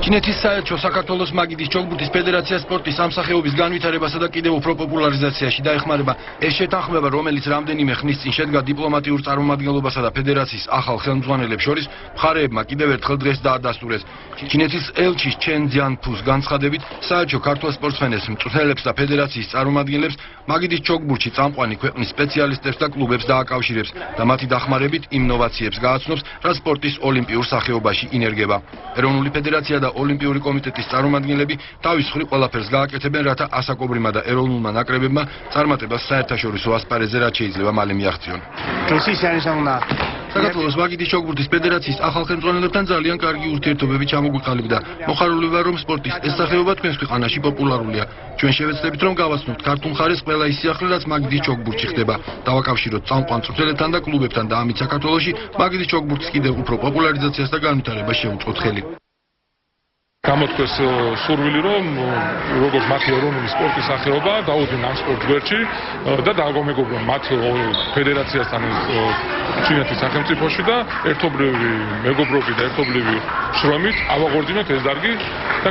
ჩინეთის საელჩო საქართველოს მაგიდის ჯოგბურთის ფედერაციას სპორტის სამსახიობის განვითარებასა და კიდევ უფრო პოპულარიზაციაში დაეხმარება. ეს შეთანხმება, რომელიც რამდენიმე ხნის წინ შედგა დიპლომატიურ წარმომადგენლობასა და ფედერაციის ახალ ხელმძღვანელებს შორის, მხარეებმა კიდევ ერთხელ დღეს დაადასტურეს. ჩინეთის ელჩის ჩენ ძიანფუს განცხადებით, საელჩო ქართველ სპორტსმენებს, მწვრთნელებს და ფედერაციის წარმომადგენლებს მაგიდის ჯოგბურთში წამყვანი ქვეყნის სპეციალისტებს და კლუბებს დააკავშირებს და მათი დახმარებით ინოვაციებს გააცნობს, რაც სპორტის ოლიმპიურ სახეობაში ინერგება. ეროვნული ფედერაცია და ოლიმპიური კომიტეტის წარმომადგენლები თავის მხრივ ყველაფერს გააკეთებენ, რათა ასაკობრივმა და ეროვნულმა ნაკრებებმა წარმატებას საერთაშორისო ასპარეზზე რაც შეიძლება მალე მიაღწიონ. საქართველოს მაგიდის ჯოგბურთის ფედერაციის ახალ ხელმძღვანელებთან ძალიან კარგი ურთიერთობები ჩამოგვიყალიბდა. მოხარული ვარ, რომ სპორტის ეს სახეობა თქვენს ქვეყანაში პოპულარულია. ჩვენ შევეცდებით, რომ გავაცნობთ ქართულ მხარეს ყველა ის სიახლე, რაც მაგიდის ჯოგბურთში ხდება. დავაკავშიროთ წამყვან მწვრთნელებთან და კლუბებთან და ამით საქართველოში მაგიდის ჯოგბურთის კიდევ უფრო პოპულარიზაციას და განვითარებას შევუწყოთ ხელი. გამოთქვეს სურვილი, რომ როგორც მათი ეროვნული სპორტის სახეობა დაუდგნენ ამ სპორტ გვერდში და დააგომეგობრონ მათ ფედერაციასთან ჩინეთის სახელმწიფოში და ერთობლივი მეგობრობით და ერთობლივი შრომით ავაღორძინოთ ეს დარგი და